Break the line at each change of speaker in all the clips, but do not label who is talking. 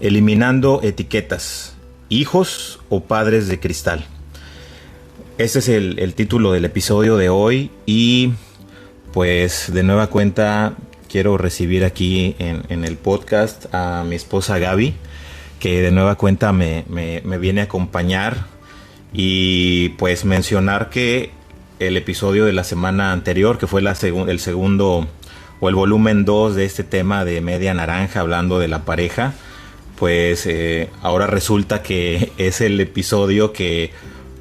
Eliminando etiquetas, hijos o padres de cristal. Este es el título del episodio de hoy y pues de nueva cuenta quiero recibir aquí en el podcast a mi esposa Gaby, que de nueva cuenta me viene a acompañar y pues mencionar que el episodio de la semana anterior, que fue el segundo o el volumen 2 de este tema de Media Naranja, hablando de la pareja, pues ahora resulta que es el episodio que,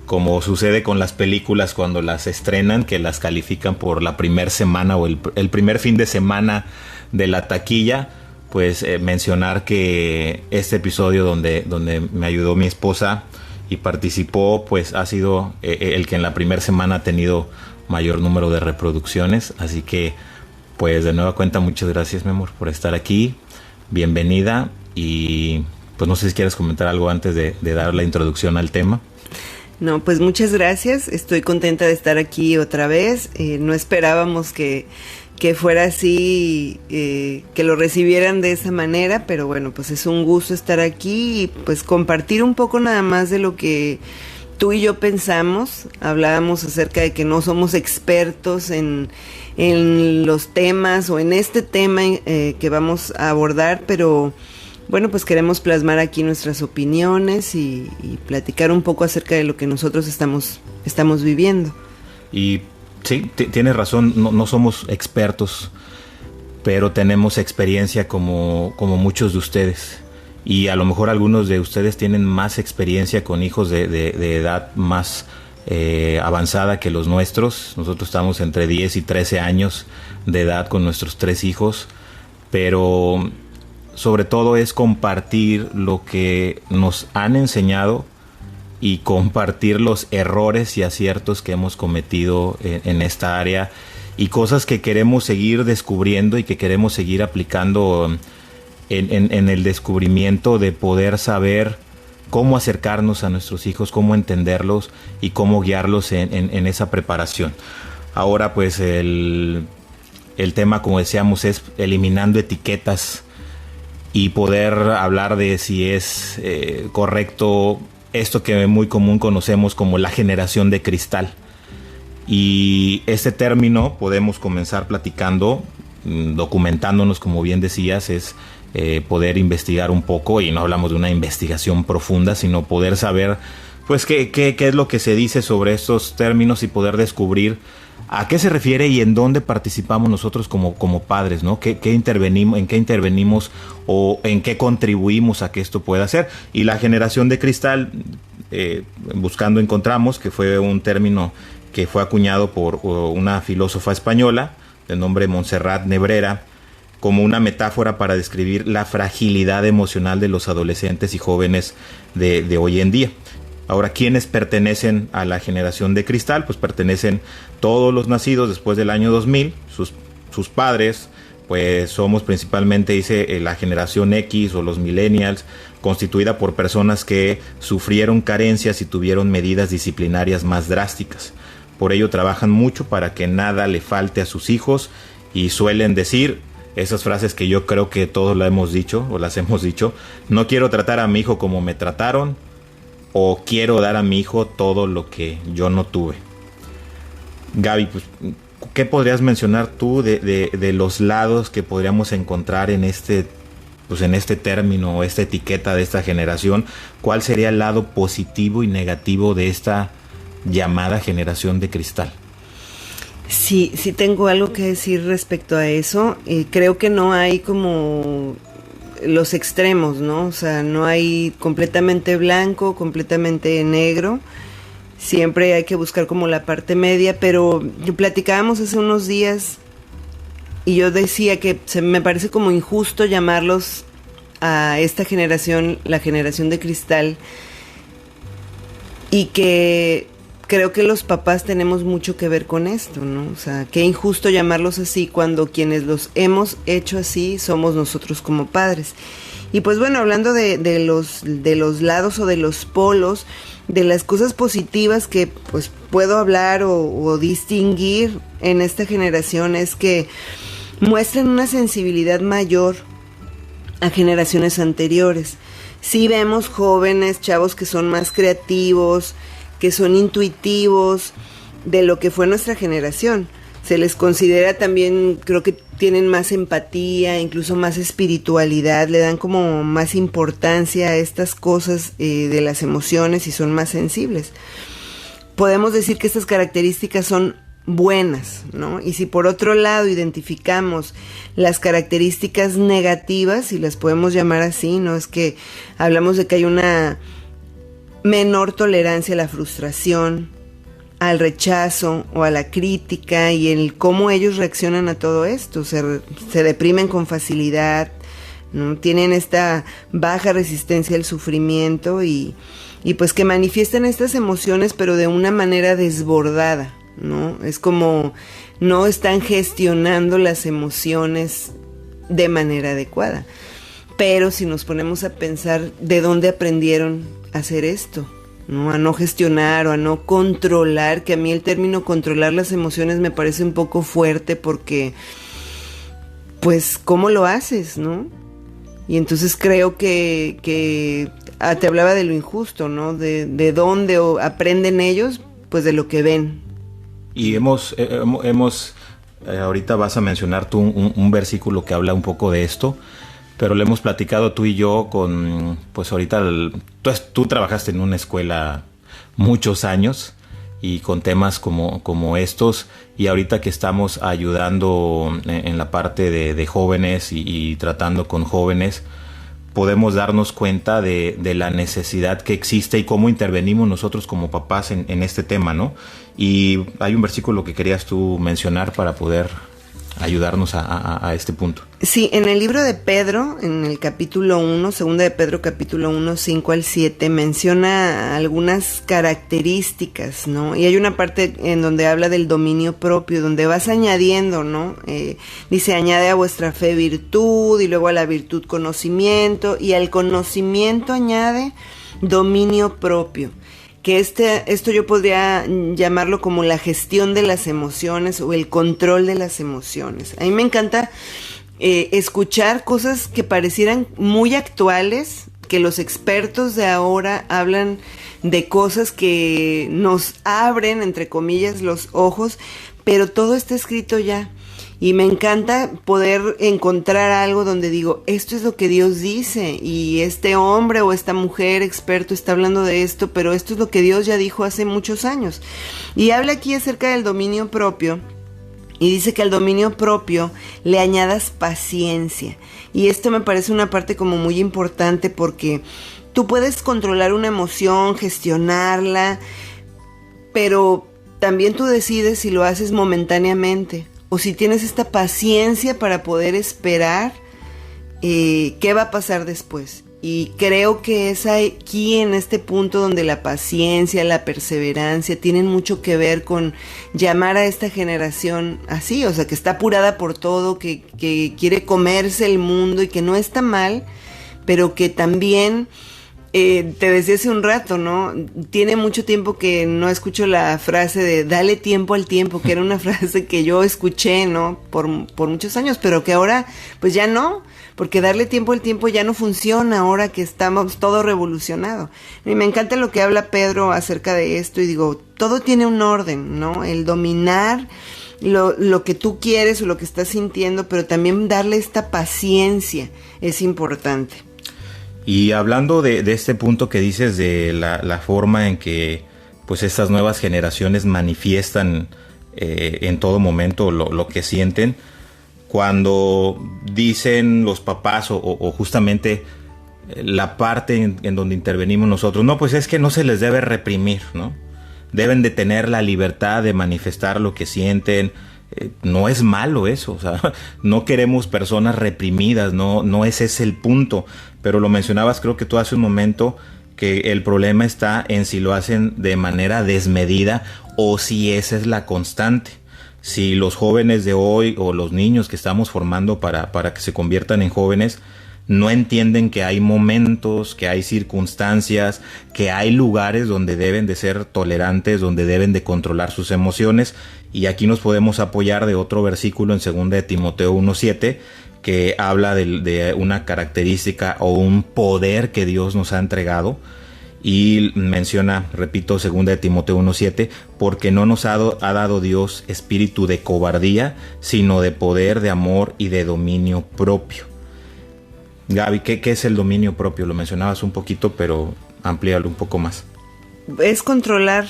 como sucede con las películas cuando las estrenan, que las califican por la primera semana o el primer fin de semana de la taquilla, pues mencionar que este episodio donde me ayudó mi esposa y participó, pues ha sido el que en la primera semana ha tenido mayor número de reproducciones. Así que pues de nueva cuenta muchas gracias, mi amor, por estar aquí. Bienvenida. Y pues no sé si quieres comentar algo antes de dar la introducción al tema.
No, pues muchas gracias. Estoy contenta de estar aquí otra vez. No esperábamos que fuera así, que lo recibieran de esa manera, pero bueno, pues es un gusto estar aquí y pues compartir un poco nada más de lo que tú y yo pensamos. Hablábamos acerca de que no somos expertos en los temas o en este tema que vamos a abordar, pero bueno, pues queremos plasmar aquí nuestras opiniones y platicar un poco acerca de lo que nosotros estamos viviendo.
Y sí, tienes razón, no somos expertos, pero tenemos experiencia como muchos de ustedes. Y a lo mejor algunos de ustedes tienen más experiencia con hijos de edad más avanzada que los nuestros. Nosotros estamos entre 10 y 13 años de edad con nuestros 3 hijos, pero sobre todo es compartir lo que nos han enseñado y compartir los errores y aciertos que hemos cometido en esta área y cosas que queremos seguir descubriendo y que queremos seguir aplicando en el descubrimiento de poder saber cómo acercarnos a nuestros hijos, cómo entenderlos y cómo guiarlos en esa preparación. Ahora pues el tema, como decíamos, es eliminando etiquetas y poder hablar de si es correcto esto que muy común conocemos como la generación de cristal. Y este término podemos comenzar platicando, documentándonos, como bien decías, es poder investigar un poco, y no hablamos de una investigación profunda, sino poder saber pues qué es lo que se dice sobre estos términos y poder descubrir a qué se refiere y en dónde participamos nosotros como padres, ¿no? ¿En qué intervenimos o en qué contribuimos a que esto pueda ser? Y la generación de cristal, buscando encontramos que fue un término que fue acuñado por una filósofa española de nombre Montserrat Nebrera, como una metáfora para describir la fragilidad emocional de los adolescentes y jóvenes de hoy en día. Ahora, ¿quiénes pertenecen a la generación de cristal? Pues pertenecen todos los nacidos después del año 2000, sus padres, pues somos principalmente, dice, la generación X o los millennials, constituida por personas que sufrieron carencias y tuvieron medidas disciplinarias más drásticas. Por ello trabajan mucho para que nada le falte a sus hijos y suelen decir esas frases que yo creo que todos las hemos dicho o las hemos dicho: no quiero tratar a mi hijo como me trataron, o quiero dar a mi hijo todo lo que yo no tuve. Gaby, pues, ¿qué podrías mencionar tú de los lados que podríamos encontrar en este término o esta etiqueta de esta generación? ¿Cuál sería el lado positivo y negativo de esta llamada generación de cristal?
Sí tengo algo que decir respecto a eso. Creo que no hay como los extremos, ¿no? O sea, no hay completamente blanco, completamente negro. Siempre hay que buscar como la parte media, pero platicábamos hace unos días y yo decía que me parece como injusto llamarlos a esta generación la generación de cristal, y que creo que los papás tenemos mucho que ver con esto, ¿no? O sea, qué injusto llamarlos así cuando quienes los hemos hecho así somos nosotros como padres. Y pues bueno, hablando de los lados o de los polos, de las cosas positivas que pues puedo hablar o distinguir en esta generación, es que muestran una sensibilidad mayor a generaciones anteriores. sí vemos jóvenes, chavos que son más creativos, que son intuitivos de lo que fue nuestra generación. Se les considera también, creo que tienen más empatía, incluso más espiritualidad, le dan como más importancia a estas cosas de las emociones y son más sensibles. Podemos decir que estas características son buenas, ¿no? Y si por otro lado identificamos las características negativas, si las podemos llamar así, ¿no? Es que hablamos de que hay una menor tolerancia a la frustración, al rechazo o a la crítica y el cómo ellos reaccionan a todo esto. Se deprimen con facilidad, ¿no? Tienen esta baja resistencia al sufrimiento y pues que manifiestan estas emociones pero de una manera desbordada, ¿no? Es como no están gestionando las emociones de manera adecuada. Pero si nos ponemos a pensar de dónde aprendieron a hacer esto, ¿no? A no gestionar o a no controlar, que a mí el término controlar las emociones me parece un poco fuerte porque, pues, ¿cómo lo haces, no? Y entonces creo que te hablaba de lo injusto, ¿no? De dónde aprenden ellos, pues de lo que ven.
Y hemos ahorita vas a mencionar tú un versículo que habla un poco de esto, pero lo hemos platicado tú y yo con, pues ahorita, tú trabajaste en una escuela muchos años y con temas como estos, y ahorita que estamos ayudando en la parte de jóvenes y tratando con jóvenes, podemos darnos cuenta de la necesidad que existe y cómo intervenimos nosotros como papás en este tema, ¿no? Y hay un versículo que querías tú mencionar para poder ayudarnos a este punto.
Sí, en el libro de Pedro, en el capítulo 1, segunda de Pedro, capítulo 1, 5 al 7, menciona algunas características, ¿no? Y hay una parte en donde habla del dominio propio, donde vas añadiendo, ¿no? Dice, añade a vuestra fe virtud, y luego a la virtud conocimiento, y al conocimiento añade dominio propio. Que esto yo podría llamarlo como la gestión de las emociones o el control de las emociones. A mí me encanta escuchar cosas que parecieran muy actuales, que los expertos de ahora hablan de cosas que nos abren, entre comillas, los ojos, pero todo está escrito ya. Y me encanta poder encontrar algo donde digo, esto es lo que Dios dice, y este hombre o esta mujer experto está hablando de esto, pero esto es lo que Dios ya dijo hace muchos años. Y habla aquí acerca del dominio propio, y dice que al dominio propio le añadas paciencia. Y esto me parece una parte como muy importante porque tú puedes controlar una emoción, gestionarla, pero también tú decides si lo haces momentáneamente o si tienes esta paciencia para poder esperar qué va a pasar después. Y creo que es aquí en este punto donde la paciencia, la perseverancia tienen mucho que ver con llamar a esta generación así, o sea, que está apurada por todo, que quiere comerse el mundo y que no está mal, pero que también, te decía hace un rato, ¿no? Tiene mucho tiempo que no escucho la frase de dale tiempo al tiempo, que era una frase que yo escuché, ¿no? Por muchos años, pero que ahora pues ya no, porque darle tiempo al tiempo ya no funciona ahora que estamos todo revolucionado. Y me encanta lo que habla Pedro acerca de esto y digo, todo tiene un orden, ¿no? El dominar lo que tú quieres o lo que estás sintiendo, pero también darle esta paciencia es importante.
Y hablando de este punto que dices de la forma en que pues estas nuevas generaciones manifiestan en todo momento lo que sienten, cuando dicen los papás o justamente la parte en donde intervenimos nosotros, no, pues es que no se les debe reprimir, ¿no? Deben de tener la libertad de manifestar lo que sienten. No es malo eso, o sea, no queremos personas reprimidas, no ese es el punto, pero lo mencionabas creo que tú hace un momento, que el problema está en si lo hacen de manera desmedida o si esa es la constante. Si los jóvenes de hoy o los niños que estamos formando para que se conviertan en jóvenes No entienden que hay momentos, que hay circunstancias, que hay lugares donde deben de ser tolerantes, donde deben de controlar sus emociones. Y aquí nos podemos apoyar de otro versículo en 2 de Timoteo 1:7, que habla de una característica o un poder que Dios nos ha entregado. Y menciona, repito, 2 de Timoteo 1:7, porque no nos ha dado Dios espíritu de cobardía, sino de poder, de amor y de dominio propio. Gaby, ¿qué es el dominio propio? Lo mencionabas un poquito, pero amplíalo un poco más.
Es controlar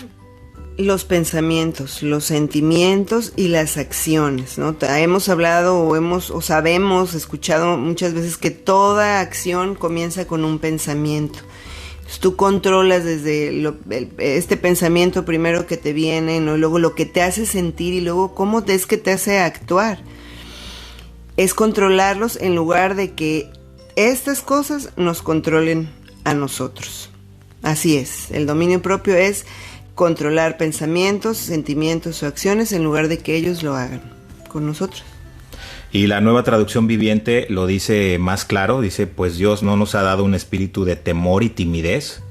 los pensamientos, los sentimientos y las acciones, ¿no? Hemos hablado o sabemos, escuchado muchas veces que toda acción comienza con un pensamiento. Entonces, tú controlas desde este pensamiento primero que te viene, ¿no? Luego lo que te hace sentir y luego cómo es que te hace actuar. Es controlarlos en lugar de que estas cosas nos controlen a nosotros. Así es, el dominio propio es controlar pensamientos, sentimientos o acciones en lugar de que ellos lo hagan con nosotros.
Y la Nueva Traducción Viviente lo dice más claro, dice, pues Dios no nos ha dado un espíritu de temor y timidez.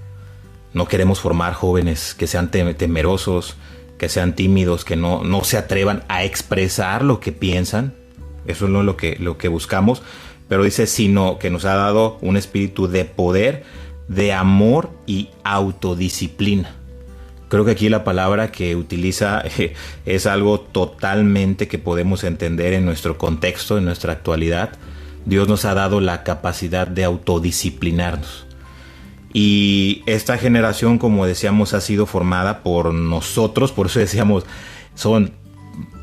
No queremos formar jóvenes que sean temerosos, que sean tímidos, que no se atrevan a expresar lo que piensan. Eso no es lo que buscamos. Pero dice, sino que nos ha dado un espíritu de poder, de amor y autodisciplina. Creo que aquí la palabra que utiliza es algo totalmente que podemos entender en nuestro contexto, en nuestra actualidad. Dios nos ha dado la capacidad de autodisciplinarnos. Y esta generación, como decíamos, ha sido formada por nosotros. Por eso decíamos, ¿son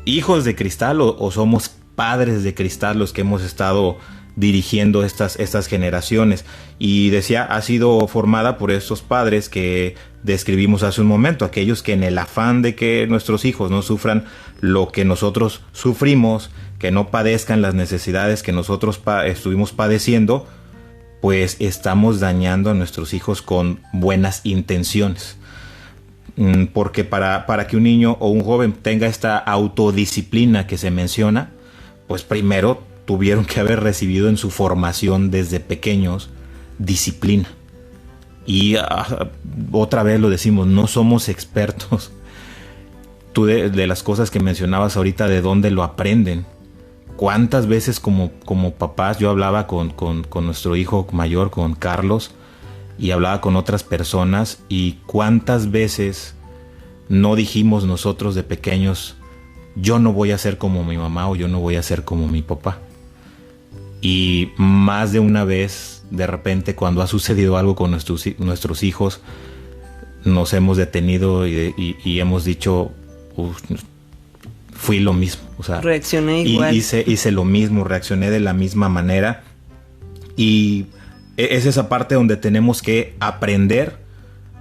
hijos de cristal o somos padres de cristal los que hemos estado dirigiendo estas generaciones? Y decía, ha sido formada por estos padres que describimos hace un momento, aquellos que en el afán de que nuestros hijos no sufran lo que nosotros sufrimos, que no padezcan las necesidades que nosotros estuvimos padeciendo, pues estamos dañando a nuestros hijos con buenas intenciones. Porque para que un niño o un joven tenga esta autodisciplina que se menciona, pues primero tuvieron que haber recibido en su formación desde pequeños disciplina. Y otra vez lo decimos, no somos expertos. Tú de las cosas que mencionabas ahorita, ¿de dónde lo aprenden? ¿Cuántas veces como papás yo hablaba con nuestro hijo mayor, con Carlos, y hablaba con otras personas, y cuántas veces no dijimos nosotros de pequeños, yo no voy a ser como mi mamá o yo no voy a ser como mi papá? Y más de una vez, de repente, cuando ha sucedido algo con nuestros hijos, nos hemos detenido y hemos dicho, fui lo mismo. O sea,
reaccioné igual.
Hice lo mismo, reaccioné de la misma manera. Y es esa parte donde tenemos que aprender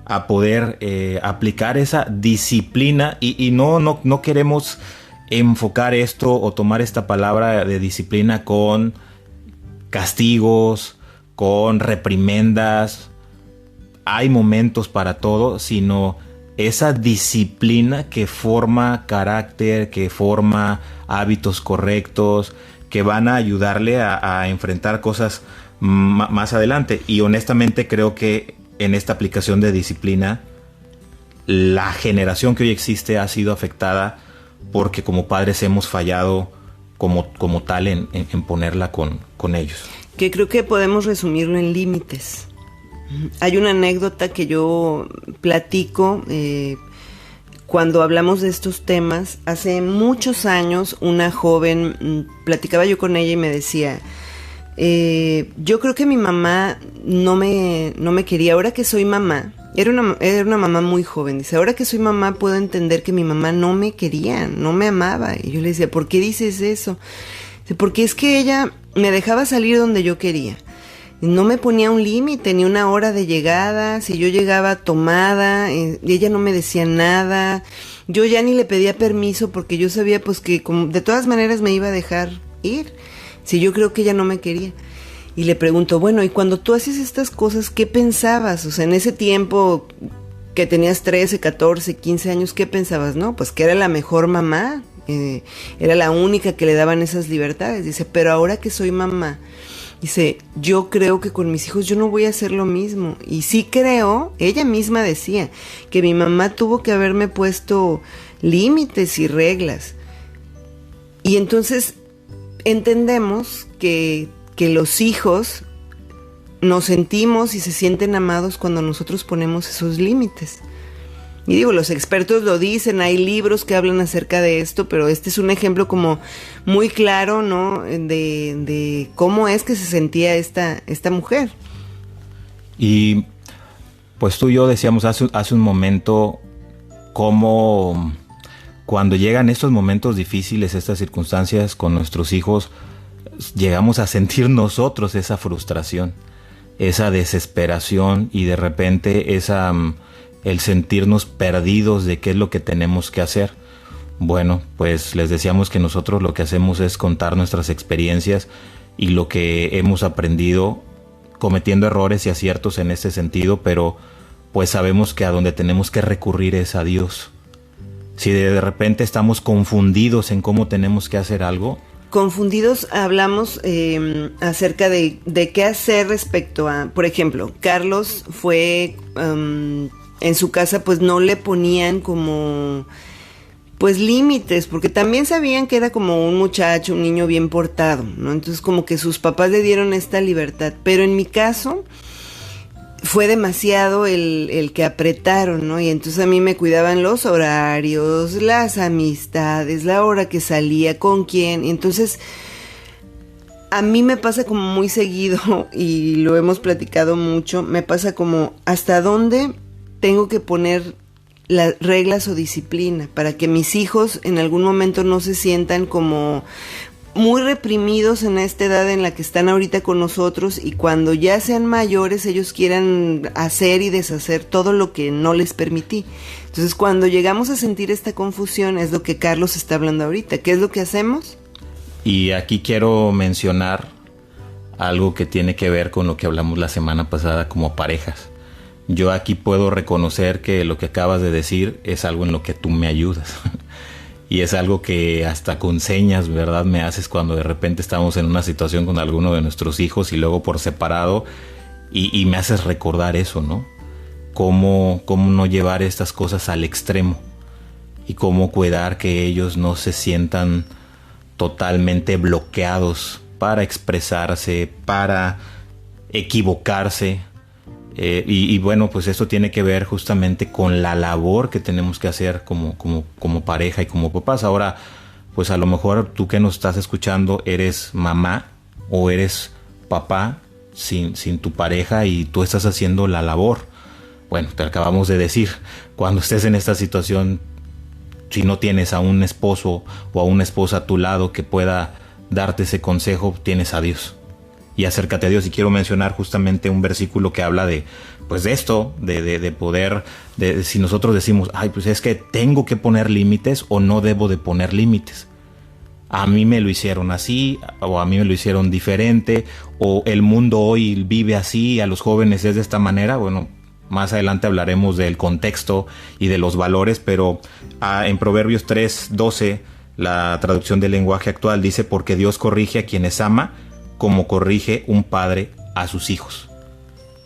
a poder aplicar esa disciplina. Y no queremos enfocar esto o tomar esta palabra de disciplina con castigos, con reprimendas. Hay momentos para todo, sino esa disciplina que forma carácter, que forma hábitos correctos, que van a ayudarle a enfrentar cosas más adelante. Y honestamente creo que en esta aplicación de disciplina, la generación que hoy existe ha sido afectada porque como padres hemos fallado como tal en ponerla con ellos.
Que creo que podemos resumirlo en límites. Hay una anécdota que yo platico cuando hablamos de estos temas. Hace muchos años una joven, platicaba yo con ella y me decía, yo creo que mi mamá no me quería. Ahora que soy mamá, era una mamá muy joven, dice, ahora que soy mamá puedo entender que mi mamá no me quería, no me amaba. Y yo le decía, ¿por qué dices eso? Dice, porque es que ella me dejaba salir donde yo quería. No me ponía un límite, ni una hora de llegada. Si yo llegaba tomada, ella no me decía nada. Yo ya ni le pedía permiso porque yo sabía pues que de todas maneras me iba a dejar ir. Si yo creo que ella no me quería. Y le pregunto, bueno, y cuando tú haces estas cosas, ¿qué pensabas? O sea, en ese tiempo que tenías 13, 14, 15 años, ¿qué pensabas? No, pues que era la mejor mamá. Era la única que le daban esas libertades. Dice, pero ahora que soy mamá, Dice, yo creo que con mis hijos yo no voy a hacer lo mismo. Y sí creo, ella misma decía, que mi mamá tuvo que haberme puesto límites y reglas. Y entonces entendemos que los hijos nos sentimos y se sienten amados cuando nosotros ponemos esos límites. Y digo, los expertos lo dicen, hay libros que hablan acerca de esto, pero este es un ejemplo como muy claro, ¿no? De cómo es que se sentía esta mujer.
Y pues tú y yo decíamos hace un momento cómo cuando llegan estos momentos difíciles, estas circunstancias con nuestros hijos, llegamos a sentir nosotros esa frustración, esa desesperación y de repente el sentirnos perdidos de qué es lo que tenemos que hacer. Bueno, pues les decíamos que nosotros lo que hacemos es contar nuestras experiencias y lo que hemos aprendido, cometiendo errores y aciertos en este sentido, pero pues sabemos que a donde tenemos que recurrir es a Dios. Si de repente estamos confundidos en cómo tenemos que hacer algo,
confundidos, hablamos acerca de qué hacer respecto a, por ejemplo, Carlos fue, en su casa pues no le ponían como pues límites, porque también sabían que era como un muchacho, un niño bien portado, ¿no? Entonces como que sus papás le dieron esta libertad, pero en mi caso fue demasiado el que apretaron, ¿no? Y entonces a mí me cuidaban los horarios, las amistades, la hora que salía, con quién. Y entonces a mí me pasa como muy seguido, y lo hemos platicado mucho, me pasa como hasta dónde tengo que poner las reglas o disciplina para que mis hijos en algún momento no se sientan como muy reprimidos en esta edad en la que están ahorita con nosotros, y cuando ya sean mayores ellos quieran hacer y deshacer todo lo que no les permití. Entonces cuando llegamos a sentir esta confusión es lo que Carlos está hablando ahorita. ¿Qué es lo que hacemos?
Y aquí quiero mencionar algo que tiene que ver con lo que hablamos la semana pasada como parejas. Yo aquí puedo reconocer que lo que acabas de decir es algo en lo que tú me ayudas. Y es algo que hasta con señas, ¿verdad?, me haces cuando de repente estamos en una situación con alguno de nuestros hijos y luego por separado, y me haces recordar eso, ¿no? Cómo no llevar estas cosas al extremo y cómo cuidar que ellos no se sientan totalmente bloqueados para expresarse, para equivocarse. Y bueno, pues esto tiene que ver justamente con la labor que tenemos que hacer como pareja y como papás. Ahora, pues a lo mejor tú que nos estás escuchando eres mamá o eres papá sin tu pareja y tú estás haciendo la labor. Bueno, te acabamos de decir, cuando estés en esta situación, si no tienes a un esposo o a una esposa a tu lado que pueda darte ese consejo, tienes a Dios. Y acércate a Dios. Y quiero mencionar justamente un versículo que habla de esto, de poder, si nosotros decimos, ay, pues es que tengo que poner límites o no debo de poner límites. A mí me lo hicieron así, o a mí me lo hicieron diferente, o el mundo hoy vive así, a los jóvenes es de esta manera. Bueno, más adelante hablaremos del contexto y de los valores, pero en Proverbios 3:12, la traducción del lenguaje actual dice, porque Dios corrige a quienes ama, como corrige un padre a sus hijos.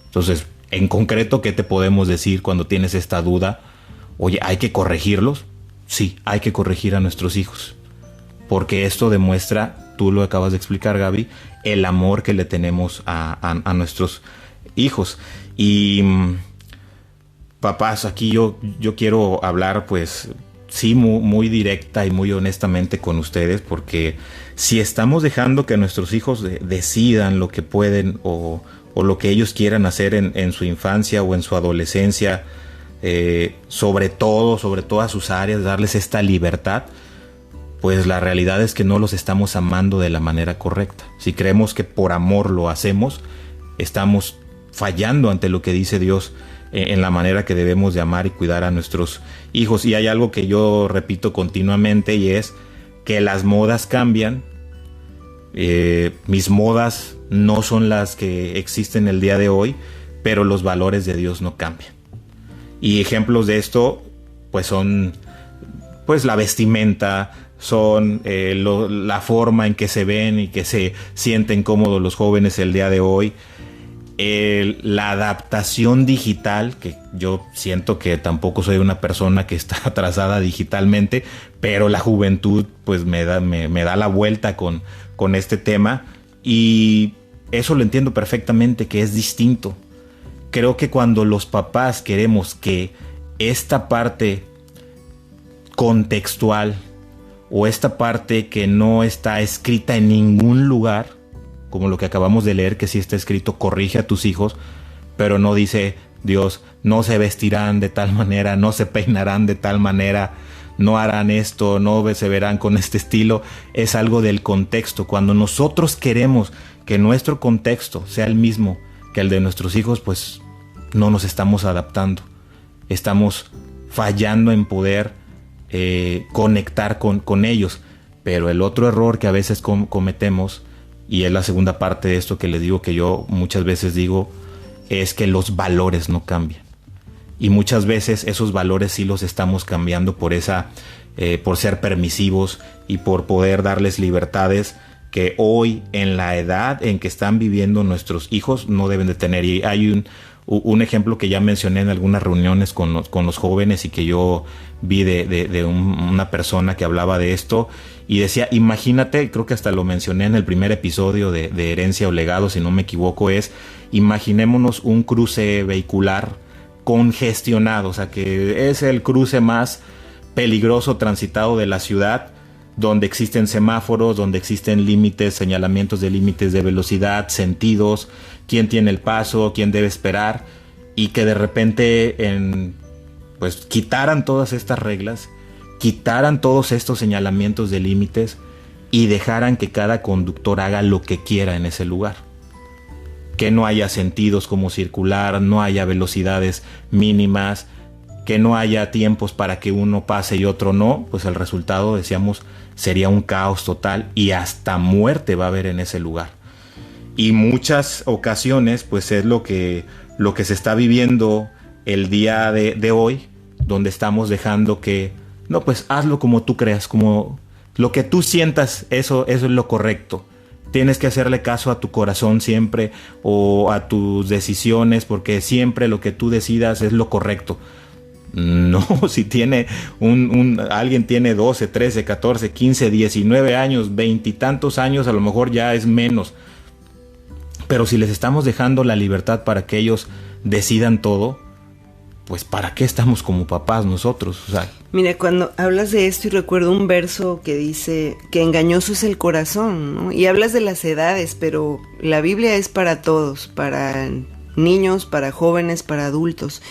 Entonces, en concreto, ¿qué te podemos decir cuando tienes esta duda? Oye, ¿hay que corregirlos? Sí, hay que corregir a nuestros hijos. Porque esto demuestra, tú lo acabas de explicar, Gaby, el amor que le tenemos a nuestros hijos. Y papás, aquí yo quiero hablar pues sí, muy directa y muy honestamente con ustedes, porque si estamos dejando que nuestros hijos decidan lo que pueden o lo que ellos quieran hacer en su infancia o en su adolescencia, sobre todas sus áreas, darles esta libertad, pues la realidad es que no los estamos amando de la manera correcta. Si creemos que por amor lo hacemos, estamos fallando ante lo que dice Dios en la manera que debemos de amar y cuidar a nuestros hijos. Y hay algo que yo repito continuamente, y es que las modas cambian. Mis modas no son las que existen el día de hoy, pero los valores de Dios no cambian. Y ejemplos de esto pues son pues la vestimenta, son la forma en que se ven y que se sienten cómodos los jóvenes el día de hoy. La adaptación digital, que yo siento que tampoco soy una persona que está atrasada digitalmente, pero la juventud pues me da la vuelta con este tema, y eso lo entiendo perfectamente, que es distinto. Creo que cuando los papás queremos que esta parte contextual o esta parte que no está escrita en ningún lugar, como lo que acabamos de leer, que sí está escrito, corrige a tus hijos, pero no dice Dios, no se vestirán de tal manera, no se peinarán de tal manera, no harán esto, no se verán con este estilo. Es algo del contexto. Cuando nosotros queremos que nuestro contexto sea el mismo que el de nuestros hijos, pues no nos estamos adaptando. Estamos fallando en poder conectar con ellos. Pero el otro error que a veces cometemos, y es la segunda parte de esto que les digo, que yo muchas veces digo, es que los valores no cambian. Y muchas veces esos valores sí los estamos cambiando por ser permisivos y por poder darles libertades que hoy, en la edad en que están viviendo nuestros hijos, no deben de tener. Y hay un ejemplo que ya mencioné en algunas reuniones con los jóvenes, y que yo vi de una persona que hablaba de esto, y decía, imagínate, creo que hasta lo mencioné en el primer episodio de Herencia o Legado, si no me equivoco, imaginémonos un cruce vehicular congestionado, o sea, que es el cruce más peligroso transitado de la ciudad, donde existen semáforos, donde existen límites, señalamientos de límites de velocidad, sentidos, quién tiene el paso, quién debe esperar, y que de repente pues quitaran todas estas reglas, quitaran todos estos señalamientos de límites y dejaran que cada conductor haga lo que quiera en ese lugar. Que no haya sentidos como circular, no haya velocidades mínimas, que no haya tiempos para que uno pase y otro no, pues el resultado, decíamos, sería un caos total, y hasta muerte va a haber en ese lugar. Y muchas ocasiones pues es lo que se está viviendo el día de hoy, donde estamos dejando que, no, pues hazlo como tú creas, como lo que tú sientas, eso es lo correcto. Tienes que hacerle caso a tu corazón siempre, o a tus decisiones, porque siempre lo que tú decidas es lo correcto. No, si alguien tiene 12, 13, 14, 15, 19 años, 20 y tantos años, a lo mejor ya es menos. Pero si les estamos dejando la libertad para que ellos decidan todo, pues ¿para qué estamos como papás nosotros? O sea,
mira, cuando hablas de esto, y recuerdo un verso que dice que engañoso es el corazón, ¿no? Y hablas de las edades, pero la Biblia es para todos, para niños, para jóvenes, para adultos.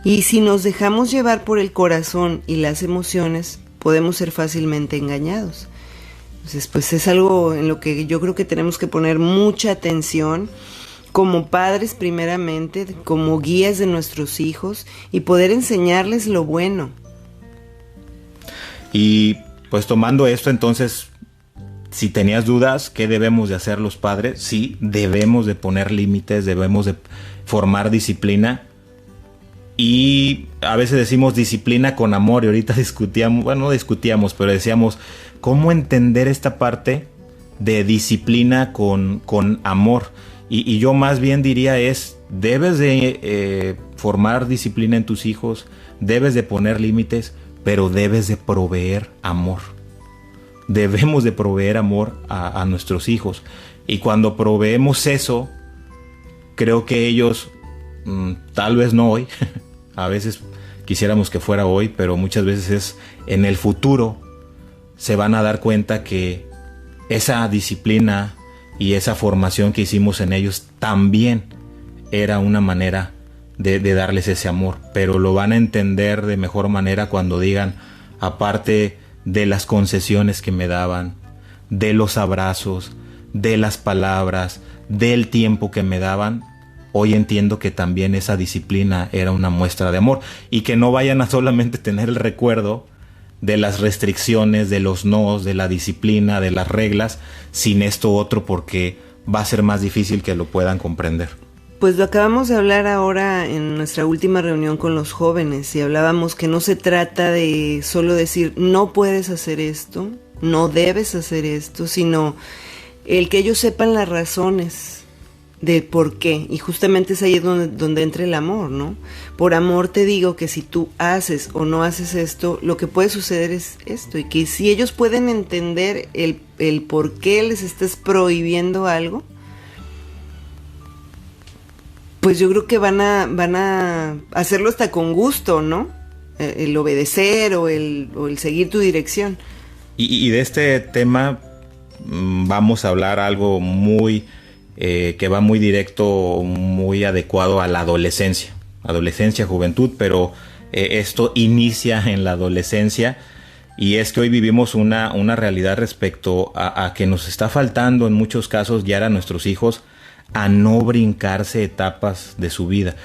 Y si nos dejamos llevar por el corazón y las emociones, podemos ser fácilmente engañados. Entonces, pues es algo en lo que yo creo que tenemos que poner mucha atención, como padres primeramente, como guías de nuestros hijos, y poder enseñarles lo bueno.
Y pues tomando esto, entonces, si tenías dudas, ¿qué debemos de hacer los padres? Sí, debemos de poner límites, debemos de formar disciplina. Y a veces decimos disciplina con amor, y ahorita no discutíamos, pero decíamos, ¿cómo entender esta parte de disciplina con amor? Y yo más bien diría debes de formar disciplina en tus hijos, debes de poner límites, pero debes de proveer amor. Debemos de proveer amor a nuestros hijos. Y cuando proveemos eso, creo que ellos, tal vez no hoy, a veces quisiéramos que fuera hoy, pero muchas veces en el futuro, se van a dar cuenta que esa disciplina y esa formación que hicimos en ellos también era una manera de darles ese amor, pero lo van a entender de mejor manera cuando digan, aparte de las concesiones que me daban, de los abrazos, de las palabras, del tiempo que me daban, hoy entiendo que también esa disciplina era una muestra de amor, y que no vayan a solamente tener el recuerdo de las restricciones, de los nos, de la disciplina, de las reglas, sin esto otro, porque va a ser más difícil que lo puedan comprender.
Pues lo acabamos de hablar ahora en nuestra última reunión con los jóvenes y hablábamos que no se trata de solo decir no puedes hacer esto, no debes hacer esto, sino el que ellos sepan las razones de por qué. Y justamente es ahí donde entra el amor, ¿no? Por amor te digo que si tú haces o no haces esto, lo que puede suceder es esto. Y que si ellos pueden entender el por qué les estás prohibiendo algo, pues yo creo que van a hacerlo hasta con gusto, ¿no? El obedecer o el seguir tu dirección.
Y de este tema vamos a hablar algo muy que va muy directo, muy adecuado a la adolescencia, juventud, pero esto inicia en la adolescencia. Y es que hoy vivimos una realidad respecto a que nos está faltando en muchos casos guiar a nuestros hijos a no brincarse etapas de su vida.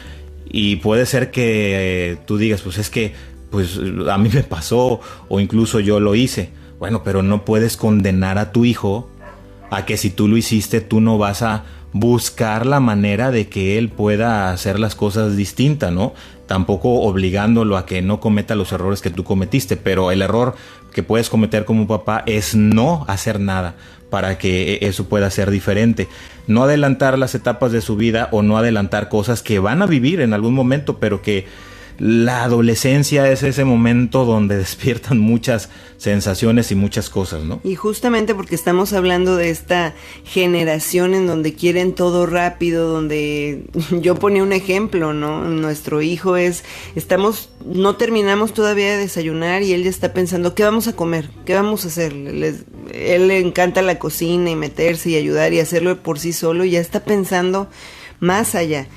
Y puede ser que tú digas, pues es que pues a mí me pasó o incluso yo lo hice. Bueno, pero no puedes condenar a tu hijo a que si tú lo hiciste, tú no vas a buscar la manera de que él pueda hacer las cosas distintas, ¿no? Tampoco obligándolo a que no cometa los errores que tú cometiste, pero el error que puedes cometer como papá es no hacer nada para que eso pueda ser diferente. No adelantar las etapas de su vida o no adelantar cosas que van a vivir en algún momento, pero que la adolescencia es ese momento donde despiertan muchas sensaciones y muchas cosas, ¿no?
Y justamente porque estamos hablando de esta generación en donde quieren todo rápido, donde yo ponía un ejemplo, ¿no? Nuestro hijo no terminamos todavía de desayunar y él ya está pensando, ¿qué vamos a comer? ¿Qué vamos a hacer? Él le encanta la cocina y meterse y ayudar y hacerlo por sí solo y ya está pensando más allá.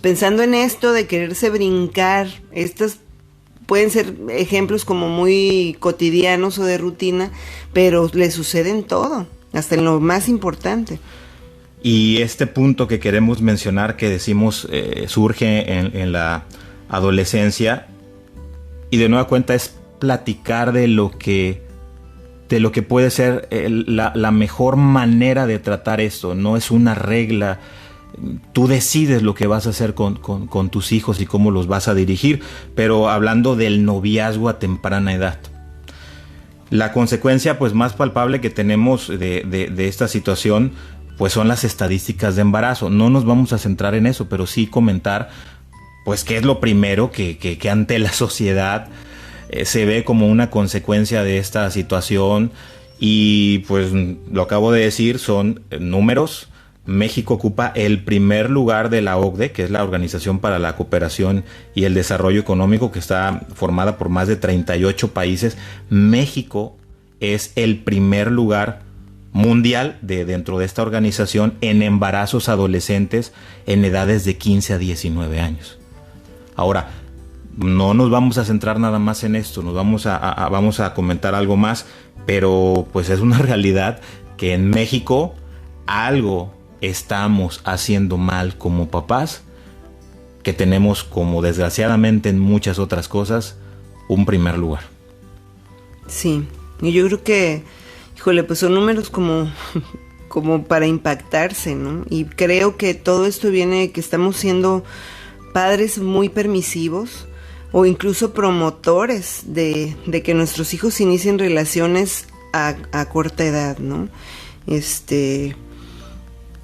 Pensando en esto de quererse brincar, estos pueden ser ejemplos como muy cotidianos o de rutina, pero le sucede en todo, hasta en lo más importante.
Y este punto que queremos mencionar, que decimos surge en la adolescencia, y de nueva cuenta es platicar de lo que puede ser la mejor manera de tratar esto. No es una regla. Tú decides lo que vas a hacer con tus hijos y cómo los vas a dirigir, pero hablando del noviazgo a temprana edad. La consecuencia pues más palpable que tenemos de esta situación pues son las estadísticas de embarazo. No nos vamos a centrar en eso, pero sí comentar pues qué es lo primero que ante la sociedad se ve como una consecuencia de esta situación. Y pues lo acabo de decir, son números. México ocupa el primer lugar de la OCDE, que es la Organización para la Cooperación y el Desarrollo Económico, que está formada por más de 38 países. México es el primer lugar mundial dentro de esta organización en embarazos adolescentes en edades de 15 a 19 años. Ahora, no nos vamos a centrar nada más en esto, vamos a comentar algo más, pero pues es una realidad que en México algo estamos haciendo mal como papás, que tenemos, como desgraciadamente en muchas otras cosas, un primer lugar.
Sí, y yo creo que, híjole, pues son números como para impactarse, ¿no? Y creo que todo esto viene de que estamos siendo padres muy permisivos o incluso promotores de que nuestros hijos inicien relaciones a corta edad, ¿no?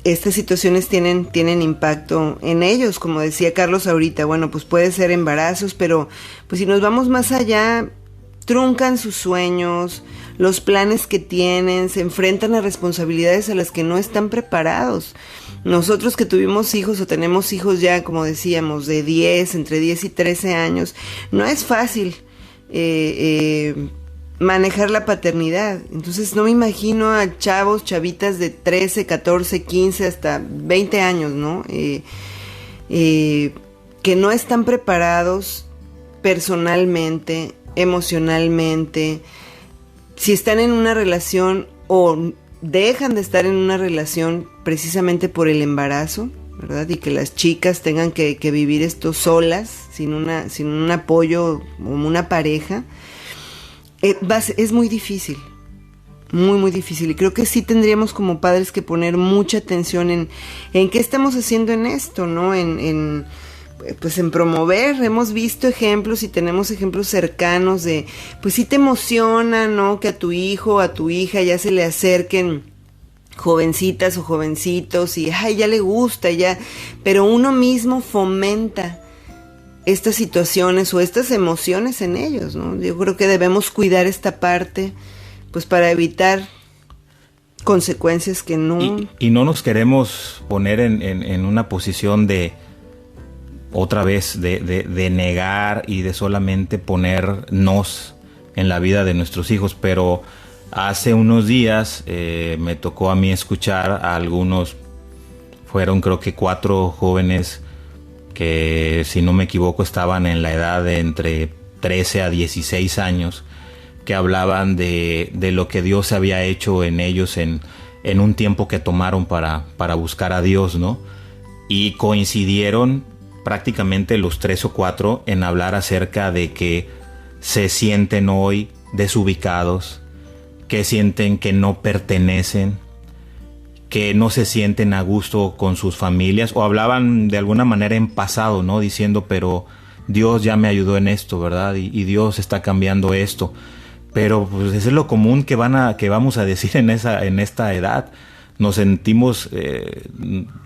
Estas situaciones tienen impacto en ellos, como decía Carlos ahorita. Bueno, pues puede ser embarazos, pero pues si nos vamos más allá, truncan sus sueños, los planes que tienen, se enfrentan a responsabilidades a las que no están preparados. Nosotros que tuvimos hijos o tenemos hijos ya, como decíamos, de entre 10 y 13 años, no es fácil manejar la paternidad. Entonces no me imagino a chavitas de 13, 14, 15 hasta 20 años, ¿no? Que no están preparados personalmente, emocionalmente. Si están en una relación o dejan de estar en una relación precisamente por el embarazo, ¿verdad? Y que las chicas tengan que vivir esto solas, sin un apoyo como una pareja. Es muy difícil. muy, muy difícil. Y creo que sí tendríamos como padres que poner mucha atención en qué estamos haciendo en esto, ¿no? Pues en promover. Hemos visto ejemplos y tenemos ejemplos cercanos de, pues sí te emociona, ¿no? Que a tu hijo, a tu hija ya se le acerquen jovencitas o jovencitos y ay, ya le gusta, ya, pero uno mismo fomenta estas situaciones o estas emociones en ellos, ¿no? Yo creo que debemos cuidar esta parte, pues para evitar consecuencias que no...
Y no nos queremos poner en una posición de, otra vez, de negar y de solamente ponernos en la vida de nuestros hijos, pero hace unos días me tocó a mí escuchar a algunos, fueron creo que 4 jóvenes que, si no me equivoco, estaban en la edad de entre 13 a 16 años, que hablaban de lo que Dios había hecho en ellos en un tiempo que tomaron para buscar a Dios, ¿no? Y coincidieron prácticamente los 3 o 4 en hablar acerca de que se sienten hoy desubicados, que sienten que no pertenecen, que no se sienten a gusto con sus familias, o hablaban de alguna manera en pasado, ¿no? Diciendo, pero Dios ya me ayudó en esto, ¿verdad? Y Dios está cambiando esto. Pero pues eso es lo común que vamos a decir en esta edad. Nos sentimos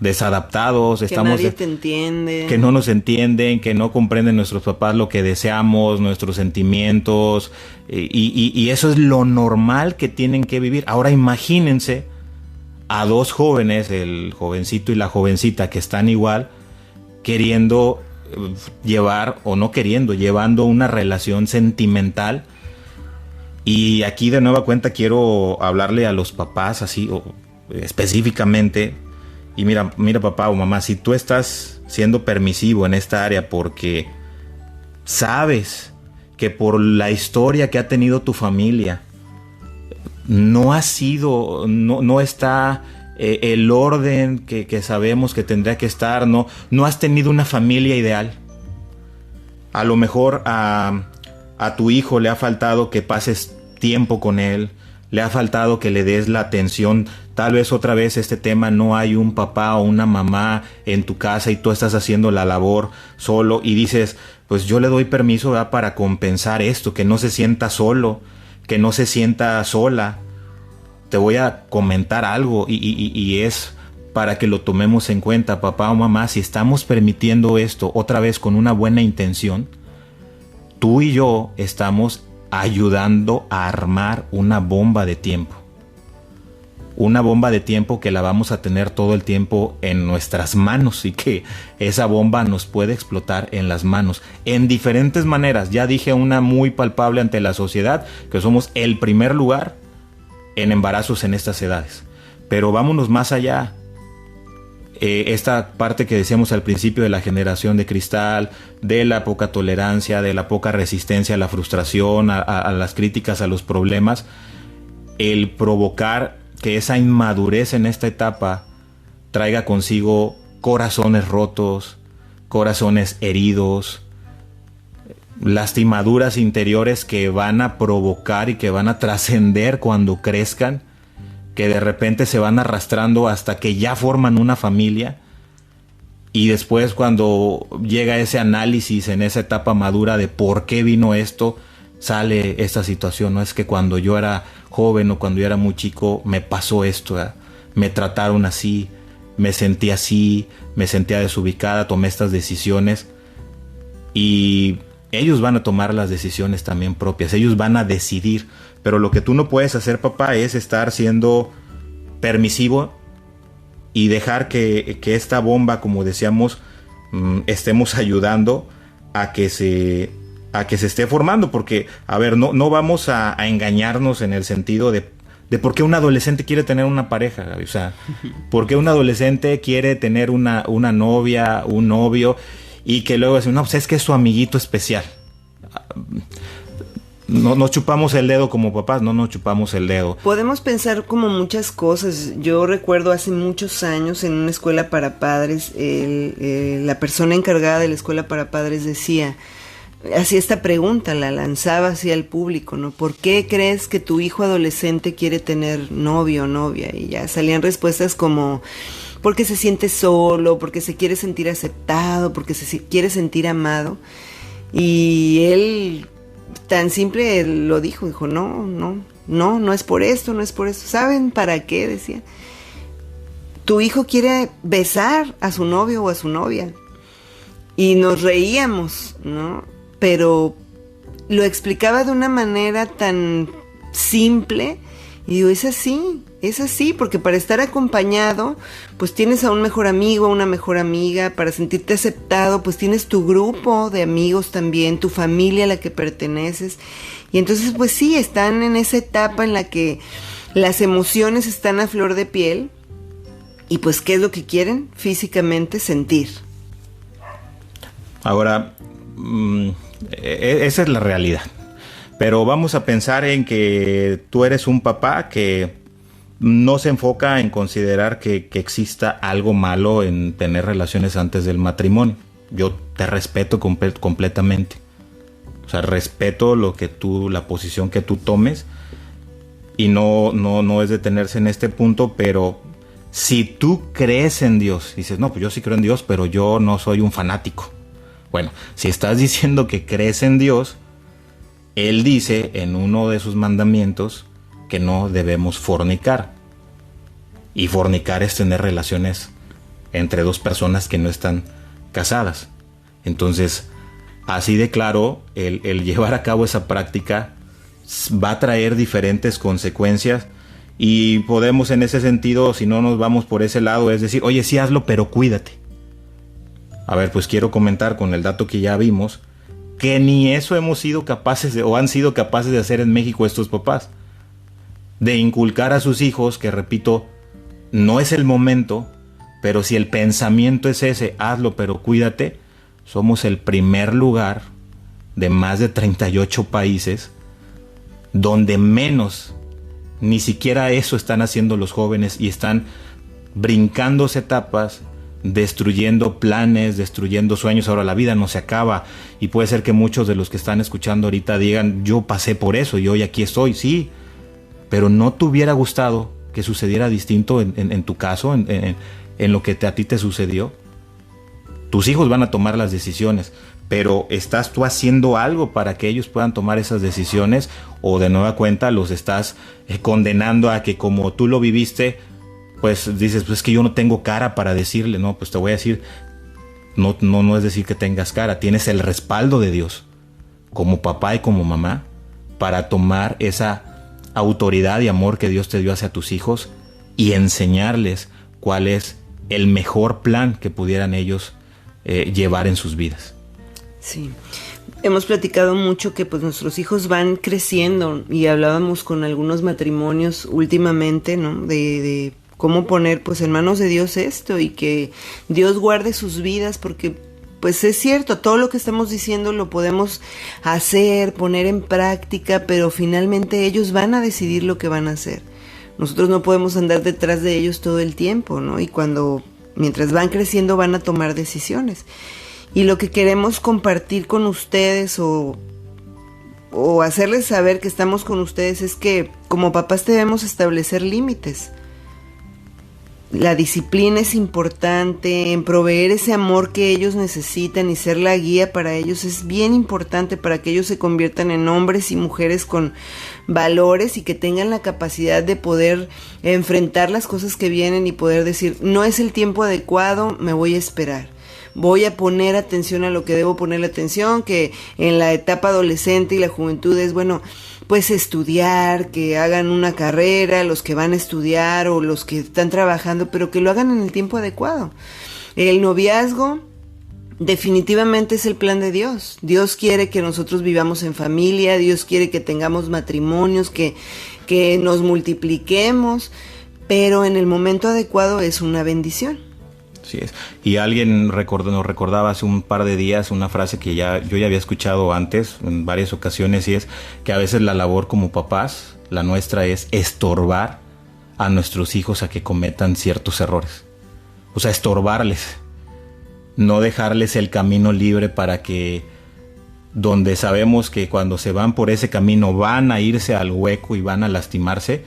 desadaptados,
que nadie te entiende,
que no nos entienden, que no comprenden nuestros papás lo que deseamos, nuestros sentimientos, y eso es lo normal que tienen que vivir. Ahora imagínense a 2 jóvenes, el jovencito y la jovencita, que están igual, queriendo llevar, o no queriendo, llevando una relación sentimental. Y aquí de nueva cuenta quiero hablarle a los papás así, específicamente. Y mira papá o mamá, si tú estás siendo permisivo en esta área porque sabes que por la historia que ha tenido tu familia no está el orden que sabemos que tendría que estar, no has tenido una familia ideal. A lo mejor a tu hijo le ha faltado que pases tiempo con él, le ha faltado que le des la atención. Tal vez otra vez este tema, no hay un papá o una mamá en tu casa y tú estás haciendo la labor solo y dices, pues yo le doy permiso, ¿verdad?, para compensar esto, que no se sienta solo, que no se sienta sola. Te voy a comentar algo y es para que lo tomemos en cuenta, papá o mamá. Si estamos permitiendo esto otra vez con una buena intención, tú y yo estamos ayudando a armar una bomba de tiempo. Una bomba de tiempo que la vamos a tener todo el tiempo en nuestras manos y que esa bomba nos puede explotar en las manos en diferentes maneras. Ya dije una muy palpable ante la sociedad, que somos el primer lugar en embarazos en estas edades. Pero vámonos más allá. Esta parte que decíamos al principio de la generación de cristal, de la poca tolerancia, de la poca resistencia a la frustración, a las críticas, a los problemas, el provocar que esa inmadurez en esta etapa traiga consigo corazones rotos, corazones heridos, lastimaduras interiores que van a provocar y que van a trascender cuando crezcan, que de repente se van arrastrando hasta que ya forman una familia, y después cuando llega ese análisis en esa etapa madura de por qué vino esto, sale esta situación, ¿no? Es que cuando yo era joven o cuando yo era muy chico me pasó esto, ¿eh? Me trataron así, me sentí así, me sentía desubicada, tomé estas decisiones, y ellos van a tomar las decisiones también propias, ellos van a decidir. Pero lo que tú no puedes hacer, papá, es estar siendo permisivo y dejar que esta bomba, como decíamos, estemos ayudando a que se esté formando. Porque, a ver, no vamos a engañarnos en el sentido de por qué un adolescente quiere tener una pareja, Gaby. O sea, por qué un adolescente quiere tener una novia, un novio, y que luego dice, no, pues es que es su amiguito especial. No nos chupamos el dedo como papás, no nos chupamos el dedo.
Podemos pensar como muchas cosas. Yo recuerdo hace muchos años en una escuela para padres, la persona encargada de la escuela para padres decía, hacía esta pregunta, la lanzaba hacia el público, ¿no? ¿Por qué crees que tu hijo adolescente quiere tener novio o novia? Y ya salían respuestas como, porque se siente solo, porque se quiere sentir aceptado, porque se quiere sentir amado. Y él tan simple lo dijo, no es por esto, no es por esto. ¿Saben para qué? Decía. Tu hijo quiere besar a su novio o a su novia. Y nos reíamos, ¿no? Pero lo explicaba de una manera tan simple. Y digo, es así, porque para estar acompañado, pues tienes a un mejor amigo, a una mejor amiga. Para sentirte aceptado, pues tienes tu grupo de amigos también, tu familia a la que perteneces. Y entonces, pues sí, están en esa etapa en la que las emociones están a flor de piel. Y pues, ¿qué es lo que quieren? Físicamente sentir.
Ahora, esa es la realidad. Pero vamos a pensar en que tú eres un papá que no se enfoca en considerar que exista algo malo en tener relaciones antes del matrimonio. Yo te respeto completamente. O sea, respeto la posición que tú tomes. Y no es detenerse en este punto, pero si tú crees en Dios, dices, no, pues yo sí creo en Dios, pero yo no soy un fanático. Bueno, si estás diciendo que crees en Dios, Él dice en uno de sus mandamientos que no debemos fornicar. Y fornicar es tener relaciones entre dos personas que no están casadas. Entonces, así de claro, el llevar a cabo esa práctica va a traer diferentes consecuencias. Y podemos en ese sentido, si no nos vamos por ese lado, es decir, oye, sí hazlo, pero cuídate. A ver, pues quiero comentar con el dato que ya vimos, que ni eso hemos sido capaces o han sido capaces de hacer en México estos papás. De inculcar a sus hijos, que repito, no es el momento, pero si el pensamiento es ese, hazlo, pero cuídate. Somos el primer lugar de más de 38 países donde menos, ni siquiera eso están haciendo los jóvenes y están brincándose etapas, destruyendo planes, destruyendo sueños. Ahora la vida no se acaba y puede ser que muchos de los que están escuchando ahorita digan, yo pasé por eso y hoy aquí estoy, sí, pero ¿no te hubiera gustado que sucediera distinto en tu caso, en lo que a ti te sucedió? Tus hijos van a tomar las decisiones, pero ¿estás tú haciendo algo para que ellos puedan tomar esas decisiones? ¿O de nueva cuenta los estás condenando a que como tú lo viviste, pues dices, pues es que yo no tengo cara para decirle? No, pues te voy a decir, no es decir que tengas cara, tienes el respaldo de Dios como papá y como mamá para tomar esa autoridad y amor que Dios te dio hacia tus hijos y enseñarles cuál es el mejor plan que pudieran ellos llevar en sus vidas.
Sí, hemos platicado mucho que pues nuestros hijos van creciendo y hablábamos con algunos matrimonios últimamente, ¿no? De cómo poner pues en manos de Dios esto y que Dios guarde sus vidas, porque pues es cierto, todo lo que estamos diciendo lo podemos hacer, poner en práctica, pero finalmente ellos van a decidir lo que van a hacer. Nosotros no podemos andar detrás de ellos todo el tiempo, ¿no? Y mientras van creciendo van a tomar decisiones. Y lo que queremos compartir con ustedes o hacerles saber que estamos con ustedes es que como papás debemos establecer límites. La disciplina es importante, en proveer ese amor que ellos necesitan y ser la guía para ellos es bien importante para que ellos se conviertan en hombres y mujeres con valores y que tengan la capacidad de poder enfrentar las cosas que vienen y poder decir, no es el tiempo adecuado, me voy a esperar. Voy a poner atención a lo que debo ponerle atención, que en la etapa adolescente y la juventud es, bueno, pues estudiar, que hagan una carrera, los que van a estudiar o los que están trabajando, pero que lo hagan en el tiempo adecuado. El noviazgo definitivamente es el plan de Dios. Dios quiere que nosotros vivamos en familia, Dios quiere que tengamos matrimonios, que nos multipliquemos, pero en el momento adecuado es una bendición.
Así es. Y alguien nos recordaba hace un par de días una frase que yo ya había escuchado antes en varias ocasiones, y es que a veces la labor como papás, la nuestra, es estorbar a nuestros hijos a que cometan ciertos errores. O sea, estorbarles, no dejarles el camino libre para que donde sabemos que cuando se van por ese camino van a irse al hueco y van a lastimarse,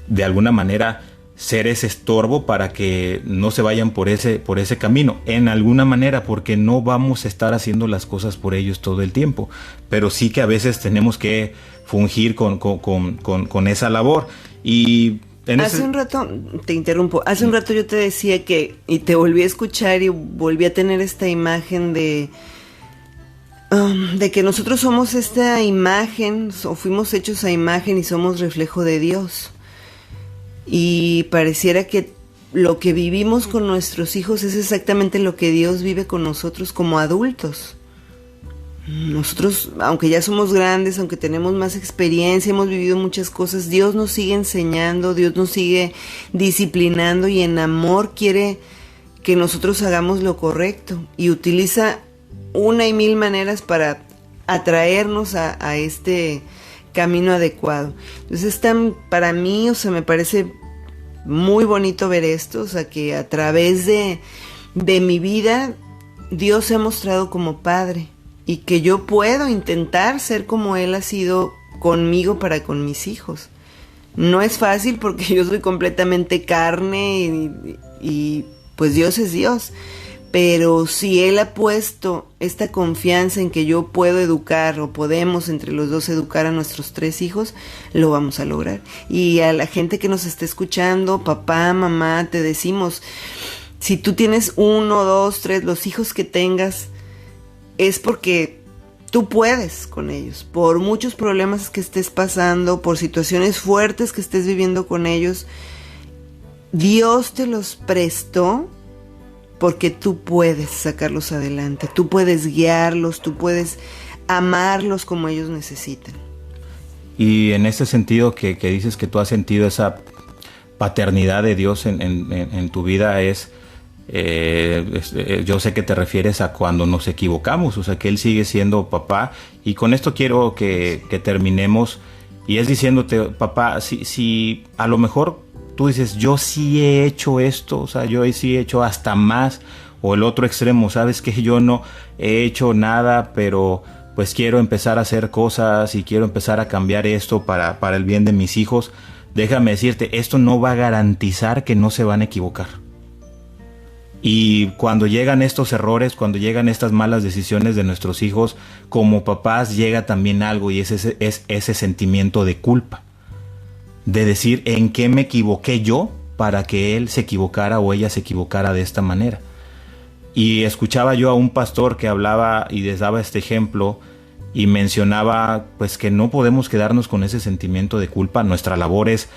de alguna manera ser ese estorbo para que no se vayan por ese camino, en alguna manera, porque no vamos a estar haciendo las cosas por ellos todo el tiempo, pero sí que a veces tenemos que fungir con esa labor. Y
hace un rato, te interrumpo, hace un rato yo te decía que, y te volví a escuchar y volví a tener esta imagen de que nosotros somos esta imagen, o fuimos hechos a imagen y somos reflejo de Dios. Y pareciera que lo que vivimos con nuestros hijos es exactamente lo que Dios vive con nosotros como adultos. Nosotros, aunque ya somos grandes, aunque tenemos más experiencia, hemos vivido muchas cosas, Dios nos sigue enseñando, Dios nos sigue disciplinando y en amor quiere que nosotros hagamos lo correcto y utiliza una y mil maneras para atraernos a este camino adecuado. Entonces para mí, o sea, me parece muy bonito ver esto, o sea, que a través de mi vida Dios se ha mostrado como Padre y que yo puedo intentar ser como Él ha sido conmigo para con mis hijos. No es fácil porque yo soy completamente carne y pues Dios es Dios. Pero si Él ha puesto esta confianza en que yo puedo educar o podemos entre los dos educar a nuestros 3 hijos, lo vamos a lograr. Y a la gente que nos esté escuchando, papá, mamá, te decimos, si tú tienes 1, 2, 3, los hijos que tengas, es porque tú puedes con ellos. Por muchos problemas que estés pasando, por situaciones fuertes que estés viviendo con ellos, Dios te los prestó porque tú puedes sacarlos adelante, tú puedes guiarlos, tú puedes amarlos como ellos necesitan.
Y en ese sentido que dices que tú has sentido esa paternidad de Dios en tu vida yo sé que te refieres a cuando nos equivocamos, o sea que Él sigue siendo papá, y con esto quiero que terminemos, y es diciéndote, papá, si a lo mejor tú dices, yo sí he hecho esto, o sea, yo sí he hecho hasta más, o el otro extremo, sabes que yo no he hecho nada, pero pues quiero empezar a hacer cosas y quiero empezar a cambiar esto para el bien de mis hijos. Déjame decirte, esto no va a garantizar que no se van a equivocar. Y cuando llegan estos errores, cuando llegan estas malas decisiones de nuestros hijos, como papás llega también algo, y es ese sentimiento de culpa. De decir en qué me equivoqué yo para que él se equivocara o ella se equivocara de esta manera. Y escuchaba yo a un pastor que hablaba y les daba este ejemplo y mencionaba pues que no podemos quedarnos con ese sentimiento de culpa. Nuestra labor es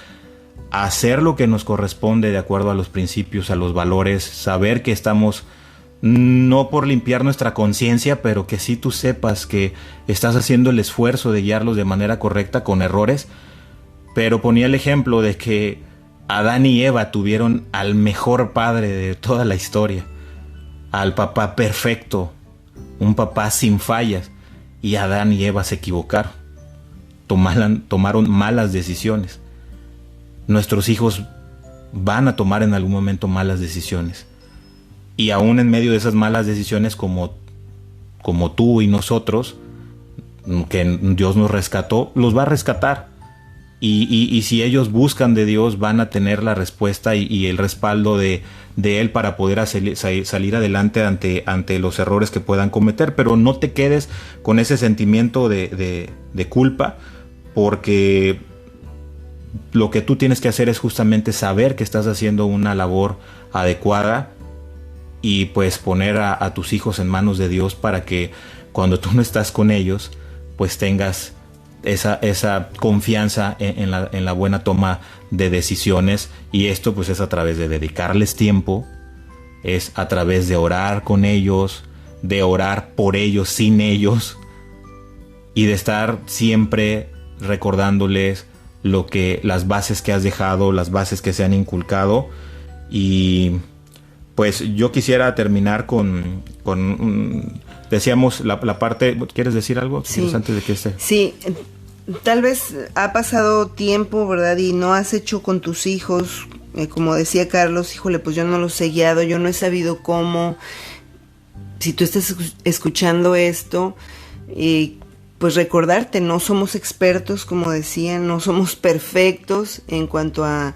hacer lo que nos corresponde de acuerdo a los principios, a los valores, saber que estamos no por limpiar nuestra conciencia, pero que sí tú sepas que estás haciendo el esfuerzo de guiarlos de manera correcta con errores. Pero ponía el ejemplo de que Adán y Eva tuvieron al mejor padre de toda la historia, al papá perfecto, un papá sin fallas, y Adán y Eva se equivocaron, tomaron malas decisiones. Nuestros hijos van a tomar en algún momento malas decisiones, y aún en medio de esas malas decisiones, como tú y nosotros, que Dios nos rescató, los va a rescatar. Y si ellos buscan de Dios, van a tener la respuesta y el respaldo de Él para poder salir adelante ante los errores que puedan cometer. Pero no te quedes con ese sentimiento de culpa, porque lo que tú tienes que hacer es justamente saber que estás haciendo una labor adecuada y pues poner a tus hijos en manos de Dios para que cuando tú no estás con ellos, pues tengas esa confianza en la buena toma de decisiones. Y esto pues es a través de dedicarles tiempo, es a través de orar con ellos, de orar por ellos, sin ellos, y de estar siempre recordándoles las bases que has dejado, las bases que se han inculcado. Y pues yo quisiera terminar con decíamos la parte. ¿Quieres decir algo?
Sí.
Antes de que esté.
Sí, tal vez ha pasado tiempo, ¿verdad? Y no has hecho con tus hijos, como decía Carlos, híjole, pues yo no los he guiado, yo no he sabido cómo. si tú estás escuchando esto, pues recordarte, no somos expertos, como decía, no somos perfectos en cuanto a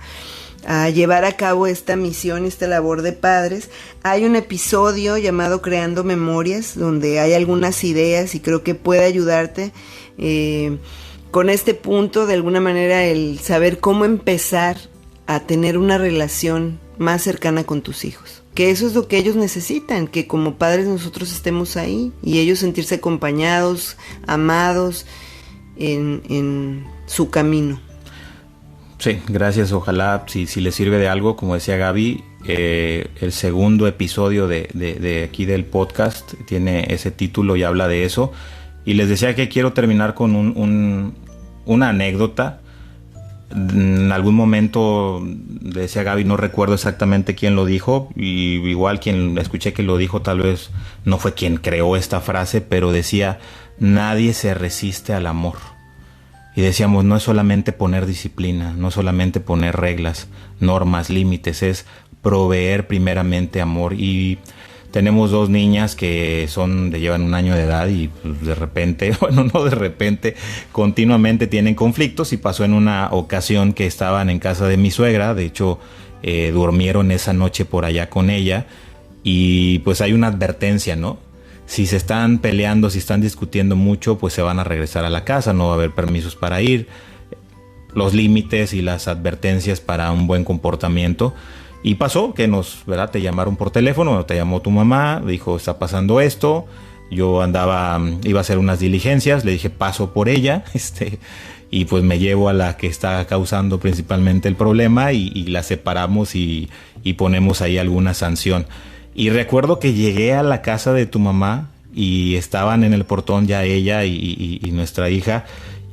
llevar a cabo esta misión, esta labor de padres. Hay un episodio llamado Creando Memorias, donde hay algunas ideas y creo que puede ayudarte con este punto, de alguna manera, el saber cómo empezar a tener una relación más cercana con tus hijos. Que eso es lo que ellos necesitan, que como padres nosotros estemos ahí y ellos sentirse acompañados, amados en su camino.
Sí, gracias. Ojalá si les sirve de algo, como decía Gaby, el segundo episodio de aquí del podcast tiene ese título y habla de eso. Y les decía que quiero terminar con una anécdota. En algún momento decía Gaby, no recuerdo exactamente quién lo dijo, y igual quien escuché que lo dijo tal vez no fue quien creó esta frase, pero decía: nadie se resiste al amor. Y decíamos, no es solamente poner disciplina, no es solamente poner reglas, normas, límites, es proveer primeramente amor. Y tenemos 2 niñas que llevan 1 año de edad y pues, de repente, bueno, no de repente, continuamente tienen conflictos, y pasó en una ocasión que estaban en casa de mi suegra. De hecho, durmieron esa noche por allá con ella, y pues hay una advertencia, ¿no? Si se están peleando, si están discutiendo mucho, pues se van a regresar a la casa, no va a haber permisos para ir, los límites y las advertencias para un buen comportamiento. Y pasó que ¿verdad? Te llamaron por teléfono, te llamó tu mamá, dijo, está pasando esto. Yo iba a hacer unas diligencias, le dije, paso por ella, y pues me llevo a la que está causando principalmente el problema y la separamos y ponemos ahí alguna sanción. Y recuerdo que llegué a la casa de tu mamá y estaban en el portón ya ella y nuestra hija,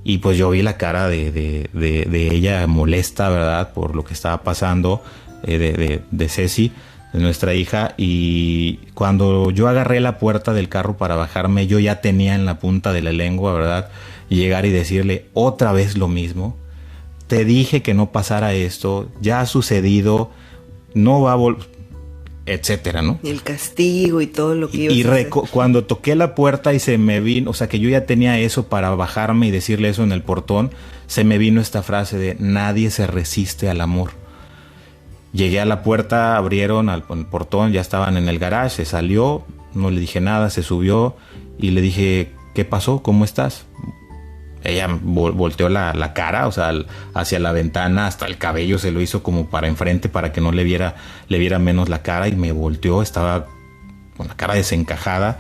y pues yo vi la cara de ella molesta, ¿verdad? Por lo que estaba pasando, de Ceci, de nuestra hija. Y cuando yo agarré la puerta del carro para bajarme, yo ya tenía en la punta de la lengua, ¿verdad?, llegar y decirle otra vez lo mismo. Te dije que no pasara esto, ya ha sucedido, no va a etcétera, ¿no?
El castigo y todo lo que ibas a hacer.
Cuando toqué la puerta y se me vino, o sea, que yo ya tenía eso para bajarme y decirle eso en el portón, se me vino esta frase de nadie se resiste al amor. Llegué a la puerta, abrieron el portón, ya estaban en el garage, se salió, no le dije nada, se subió y le dije, ¿qué pasó? ¿Cómo estás? Ella volteó la cara, o sea, hacia la ventana, hasta el cabello se lo hizo como para enfrente para que no le viera menos la cara, y me volteó, estaba con la cara desencajada.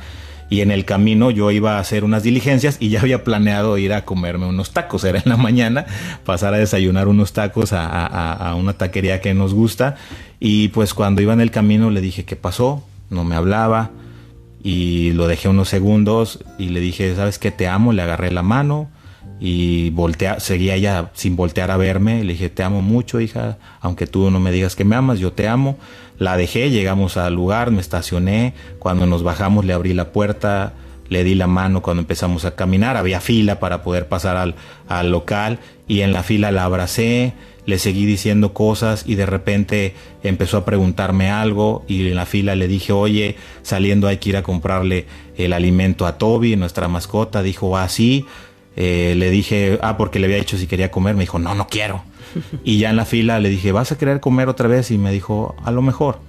Y en el camino yo iba a hacer unas diligencias y ya había planeado ir a comerme unos tacos. Era en la mañana, pasar a desayunar unos tacos a una taquería que nos gusta. Y pues cuando iba en el camino le dije, ¿qué pasó? No me hablaba, y lo dejé unos segundos y le dije, ¿sabes qué? Te amo. Le agarré la mano y seguía ella sin voltear a verme. Le dije, te amo mucho, hija, aunque tú no me digas que me amas, yo te amo. La dejé, llegamos al lugar, me estacioné. Cuando nos bajamos le abrí la puerta, le di la mano. Cuando empezamos a caminar había fila para poder pasar al local, y en la fila la abracé, le seguí diciendo cosas, y de repente empezó a preguntarme algo, y en la fila le dije, oye, saliendo hay que ir a comprarle el alimento a Toby, nuestra mascota. Dijo, sí. Le dije, porque le había dicho si quería comer. Me dijo, no quiero. Y ya en la fila le dije, ¿vas a querer comer otra vez? Y me dijo, a lo mejor.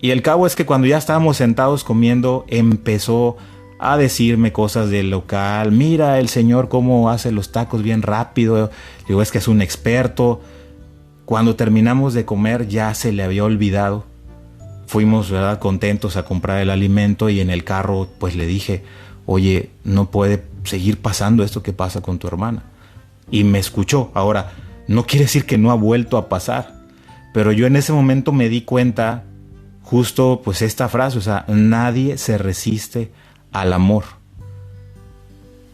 Y el cabo es que cuando ya estábamos sentados comiendo, empezó a decirme cosas del local. Mira el señor cómo hace los tacos bien rápido. Digo, es que es un experto. Cuando terminamos de comer ya se le había olvidado. Fuimos, ¿verdad?, contentos a comprar el alimento, y en el carro pues le dije, oye, no puede seguir pasando esto que pasa con tu hermana. Y me escuchó. Ahora, no quiere decir que no ha vuelto a pasar, pero yo en ese momento me di cuenta justo pues esta frase, o sea, nadie se resiste al amor.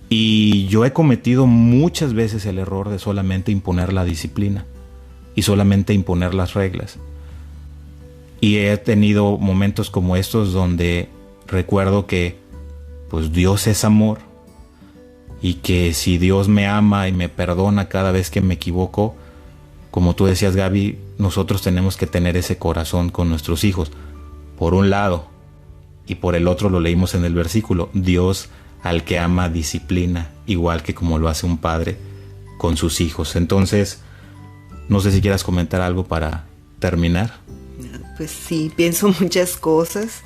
Y yo he cometido muchas veces el error de solamente imponer la disciplina y solamente imponer las reglas. Y he tenido momentos como estos donde recuerdo que pues Dios es amor, y que si Dios me ama y me perdona cada vez que me equivoco, como tú decías, Gaby, nosotros tenemos que tener ese corazón con nuestros hijos, por un lado. y por el otro lo leímos en el versículo, Dios al que ama disciplina, igual que como lo hace un padre con sus hijos. Entonces, no sé si quieras comentar algo para terminar.
Pues sí, pienso muchas cosas.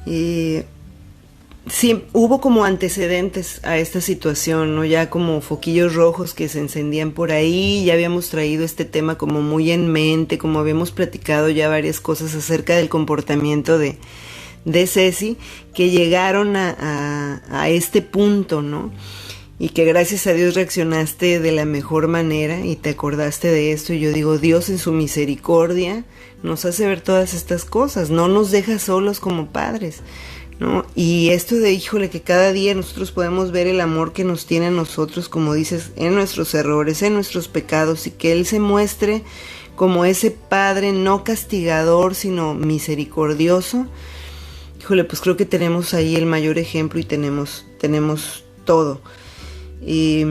Sí, hubo como antecedentes a esta situación, ¿no? Ya como foquillos rojos que se encendían por ahí, ya habíamos traído este tema como muy en mente, como habíamos platicado ya varias cosas acerca del comportamiento de Ceci, que llegaron a este punto, ¿no? Y que gracias a Dios reaccionaste de la mejor manera y te acordaste de esto. Y yo digo, Dios en su misericordia nos hace ver todas estas cosas, no nos deja solos como padres, ¿no? Y esto de, híjole, que cada día nosotros podemos ver el amor que nos tiene a nosotros, como dices, en nuestros errores, en nuestros pecados, y que Él se muestre como ese Padre no castigador, sino misericordioso. Híjole, pues creo que tenemos ahí el mayor ejemplo y tenemos todo. Y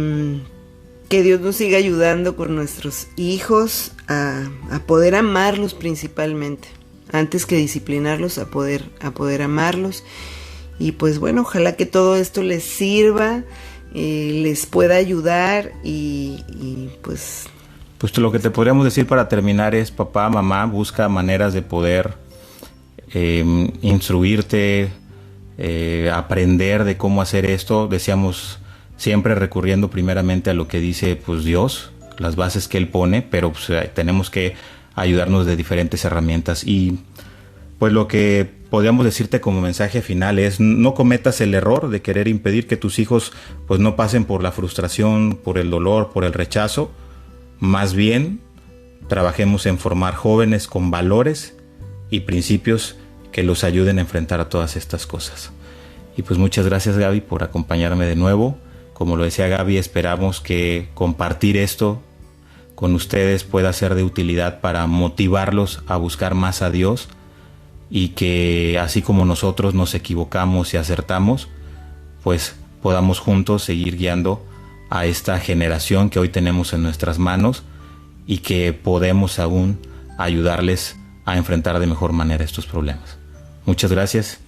que Dios nos siga ayudando con nuestros hijos a poder amarlos principalmente, antes que disciplinarlos, a poder amarlos. Y pues bueno, ojalá que todo esto les sirva, les pueda ayudar y pues...
Pues lo que te podríamos decir para terminar es, papá, mamá, busca maneras de poder instruirte, aprender de cómo hacer esto. Decíamos, siempre recurriendo primeramente a lo que dice pues Dios, las bases que Él pone, pero pues, tenemos que ayudarnos de diferentes herramientas. Y pues lo que podríamos decirte como mensaje final es, no cometas el error de querer impedir que tus hijos pues no pasen por la frustración, por el dolor, por el rechazo. Más bien, trabajemos en formar jóvenes con valores y principios que los ayuden a enfrentar a todas estas cosas. Y pues muchas gracias, Gaby, por acompañarme de nuevo. Como lo decía Gaby, esperamos que compartir esto con ustedes pueda ser de utilidad para motivarlos a buscar más a Dios, y que así como nosotros nos equivocamos y acertamos, pues podamos juntos seguir guiando a esta generación que hoy tenemos en nuestras manos, y que podemos aún ayudarles a enfrentar de mejor manera estos problemas. Muchas gracias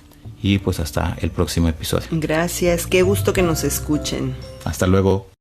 y pues hasta el próximo episodio.
Gracias, qué gusto que nos escuchen.
Hasta luego.